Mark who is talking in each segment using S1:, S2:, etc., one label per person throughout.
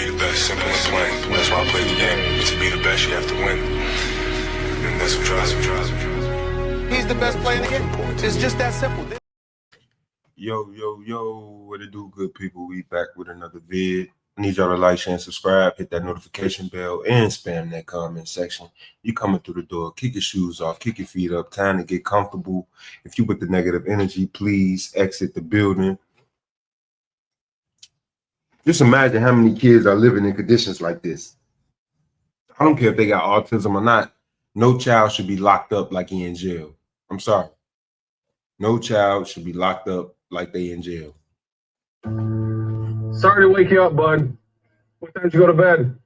S1: be the best. Simple and plain. That's why I play the game. To be the best, you have to win. And that's what drives me.
S2: He's the best player in the game. It's just that simple.
S3: Yo, what it do, good people? We back with another vid. I need y'all to like, share, and subscribe, hit that notification bell, and spam that comment section. You coming through the door, kick your shoes off, kick your feet up, time to get comfortable. If you with the negative energy, please exit the building. Just imagine how many kids are living in conditions like this. I don't care if they got autism or not. No child should be locked up like he in jail. I'm sorry. No child should be locked up like they in jail.
S4: Sorry to wake you up, bud. What time did you go to bed?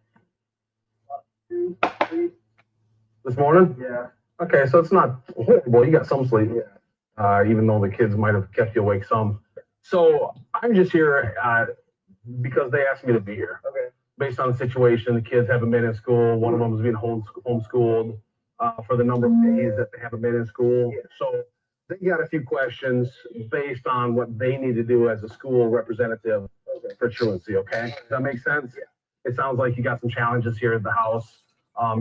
S4: This morning?
S5: Yeah.
S4: Okay, so it's not horrible. You got some sleep. Yeah. Even though the kids might have kept you awake some. So I'm just here because they asked me to be here.
S5: Okay.
S4: Based on the situation, the kids haven't been in school. One of them is being homeschooled for the number of days that they haven't been in school.
S5: Yeah.
S4: So they got a few questions based on what they need to do as a school representative for truancy, okay? Does that make sense?
S5: Yeah.
S4: It sounds like you got some challenges here at the house.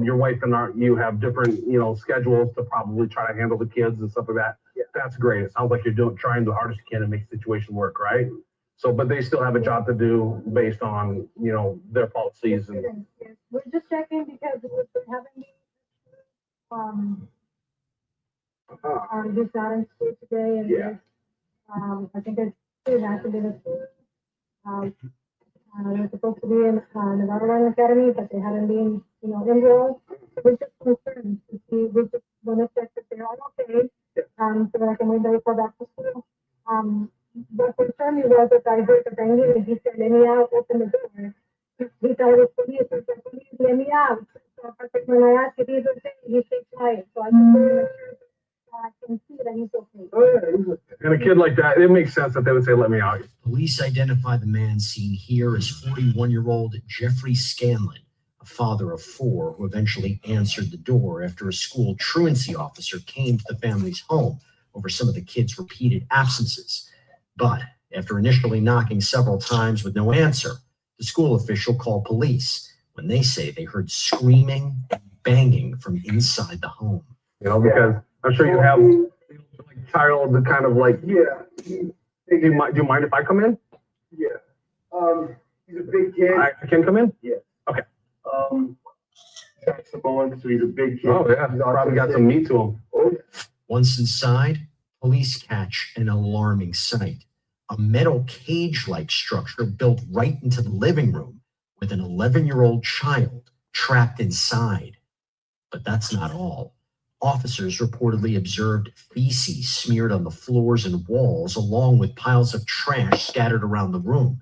S4: Your wife and you have different, schedules to probably try to handle the kids and stuff like that.
S5: Yeah.
S4: That's great. It sounds like you're trying the hardest you can to make the situation work, right? So, but they still have a job to do based on, their policies. And
S6: Yes. We're just checking because we've been having this not in school today, and
S5: Yeah.
S6: I think it has to be the school. They're supposed to be in Nevada Line Academy, but they haven't been, enrolled. We're just concerned to see. We just want to check that they're all okay, so that I can wait the report back to school. The concern was that I heard the banging, and he said, "Let me out, open the door." He thought it was police. I said, "Please let me out." So when I asked if he's okay, he stayed quiet. So I just want to make sure I can see that he's okay.
S4: and a kid like that, it makes sense that they would say, "Let me out."
S7: Police identify the man seen here as 41-year-old Jeffrey Scanlon, a father of 4 who eventually answered the door after a school truancy officer came to the family's home over some of the kids' repeated absences. But after initially knocking several times with no answer, the school official called police when they say they heard screaming and banging from inside the home.
S4: Because I'm sure you have like child that kind of like,
S5: Yeah.
S4: do you mind if I come in?
S5: Yeah. He's a big kid.
S4: I can come in?
S5: Yeah.
S4: Okay.
S5: Jackson Bowen, so he's a big kid.
S4: Oh yeah,
S5: He's
S4: probably got some meat to him.
S5: Oh, yeah.
S7: Once inside, police catch an alarming sight. A metal cage-like structure built right into the living room with an 11-year-old child trapped inside. But that's not all. Officers reportedly observed feces smeared on the floors and walls, along with piles of trash scattered around the room.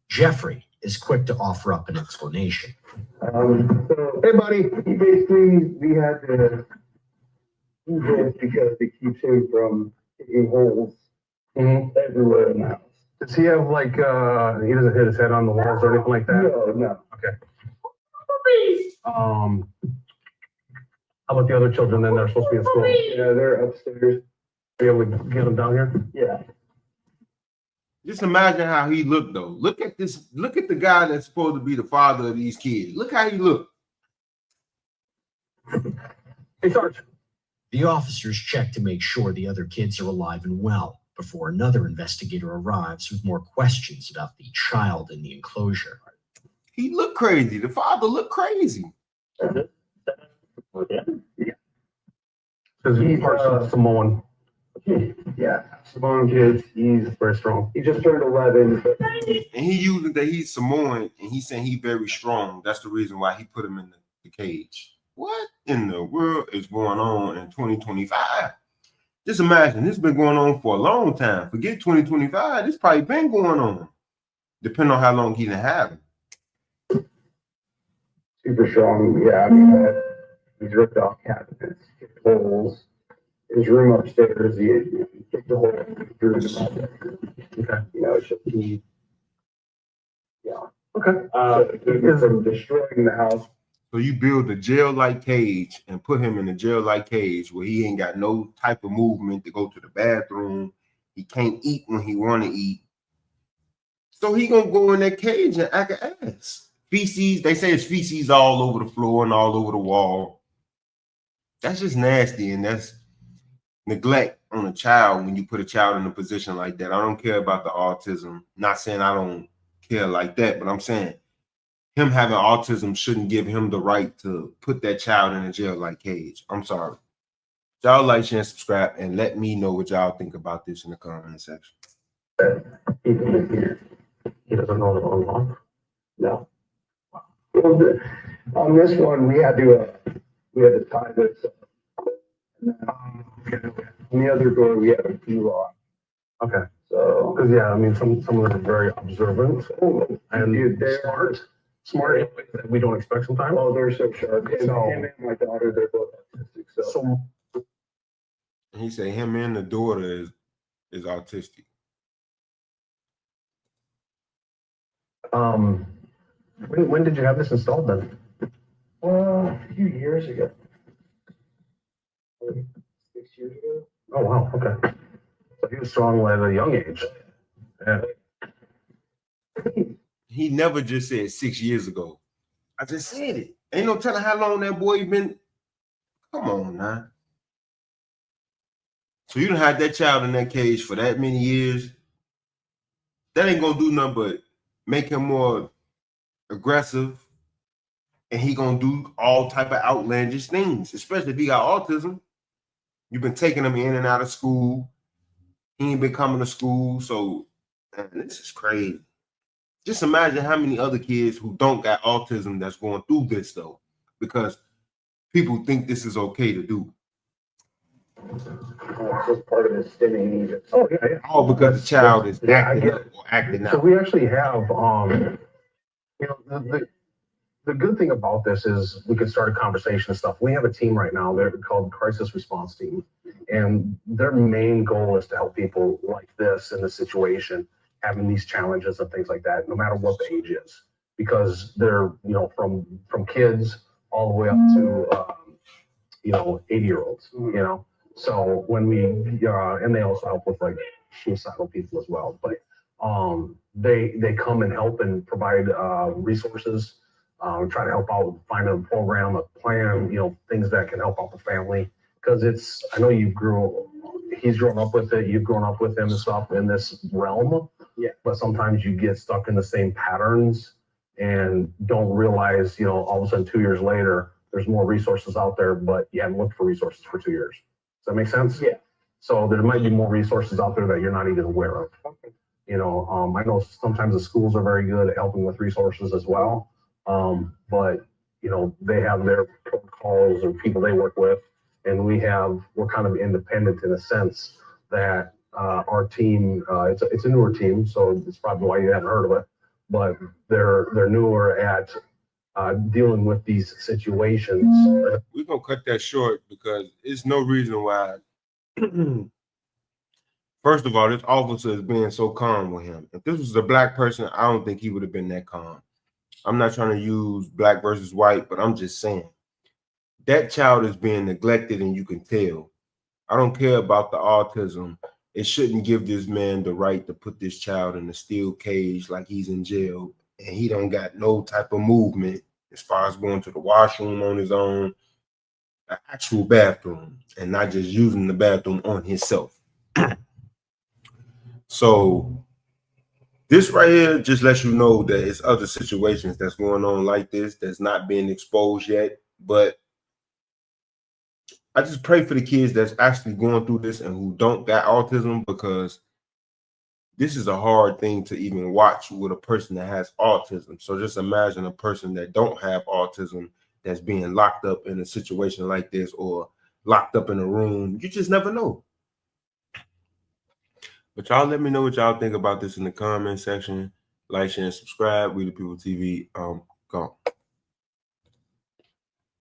S7: Jeffrey is quick to offer up an explanation.
S5: So,
S4: Hey, buddy.
S5: we had to do this because it keeps him from digging holes everywhere in the house.
S4: Does he have like, he doesn't hit his head on the walls or anything like that?
S5: No.
S4: Okay. How about the other children then? They're supposed to be in school.
S5: Yeah, they're upstairs.
S4: Are you able to get them down here?
S5: Yeah.
S3: Just imagine how he looked, though. Look at this. Look at the guy that's supposed to be the father of these kids. Look how he looked.
S4: Hey, Sarge.
S7: The officers check to make sure the other kids are alive and well before another investigator arrives with more questions about the child in the enclosure.
S3: He looked crazy. The father looked crazy.
S5: Yeah.
S4: Because he's part Samoan.
S5: Yeah. Samoan kids. He's
S4: Very strong.
S5: he just turned 11.
S3: And he using that he's Samoan, and he's saying he's very strong. That's the reason why he put him in the cage. What in the world is going on in 2025? Just imagine, this has been going on for a long time. Forget 2025, this probably been going on. Depending on how long he didn't have him.
S5: Super strong. Yeah. I mean, he's ripped off cabinets, kicked holes. His room upstairs, he kicked a hole through the bedroom.
S4: Okay.
S5: It's just he. Yeah.
S4: Okay.
S5: Because of destroying the house.
S3: So you build a jail-like cage and put him in a jail-like cage where he ain't got no type of movement to go to the bathroom. He can't eat when he want to eat. So he gonna go in that cage and act an ass. feces. They say it's feces all over the floor and all over the wall. That's just nasty, and that's neglect on a child when you put a child in a position like that. I don't care about the autism. Not saying I don't care like that, but I'm saying him having autism shouldn't give him the right to put that child in a jail like cage. I'm sorry. Y'all like, share, and subscribe, and let me know what y'all think about this in the comment section.
S4: He doesn't know the wrong law.
S5: No. Well, on this one, we had to tie this. On the other door, we have a key lock.
S4: Okay.
S5: So,
S4: Because yeah, I mean, some of them are very observant and
S5: dude, they're
S4: smart in ways that we don't expect sometimes.
S5: Oh, they're so sharp. And
S4: So-
S5: him and my daughter, they're both autistic. So,
S3: He said him and the daughter is autistic.
S4: When did you have this installed then?
S5: a few years ago. 6 years ago.
S4: Oh wow, okay. So he was strong at a young age. Yeah.
S3: He never just said 6 years ago. I just said it. Ain't no telling how long that boy been. Come on now. So you done had that child in that cage for that many years. That ain't gonna do nothing but make him more aggressive, and he gonna do all type of outlandish things, especially if he got autism. You've been taking him in and out of school. He ain't been coming to school, so man, this is crazy. Just imagine how many other kids who don't got autism that's going through this though, because people think this is okay to do.
S5: It's just part of his stimming.
S4: Oh yeah.
S3: All because the child is
S4: Yeah, I
S3: acting
S4: get
S3: up or acting
S4: So
S3: out.
S4: we actually have, you know, the good thing about this is we can start a conversation and stuff. We have a team right now. They're called Crisis Response Team, and their main goal is to help people like this in this situation, having these challenges and things like that, no matter what the age is, because they're from kids all the way up to 80-year-olds. So when we and they also help with like suicidal people as well, but they come and help and provide resources, try to help out, find a program, a plan, things that can help out the family. Because I know he's grown up with it, you've grown up with him and stuff in this realm.
S5: Yeah.
S4: But sometimes you get stuck in the same patterns and don't realize, all of a sudden 2 years later, there's more resources out there, but you haven't looked for resources for 2 years. Does that make sense?
S5: Yeah.
S4: So there might be more resources out there that you're not even aware of. I know sometimes the schools are very good at helping with resources as well. But they have their protocols and people they work with, and we're kind of independent in a sense that our team, it's a newer team, so it's probably why you haven't heard of it, but they're newer at dealing with these situations.
S3: We're gonna cut that short because it's no reason why. First of all, this officer is being so calm with him. If this was a black person, I don't think he would have been that calm. I'm not trying to use black versus white, but I'm just saying that child is being neglected, and you can tell. I don't care about the autism. It shouldn't give this man the right to put this child in a steel cage like he's in jail, and he don't got no type of movement as far as going to the washroom on his own, an actual bathroom, and not just using the bathroom on himself. So this right here just lets you know that it's other situations that's going on like this that's not being exposed yet. But I just pray for the kids that's actually going through this and who don't got autism, because this is a hard thing to even watch with a person that has autism. So just imagine a person that don't have autism that's being locked up in a situation like this, or locked up in a room. You just never know. But y'all let me know what y'all think about this in the comment section. Like, share, and subscribe. We the People TV. Gone.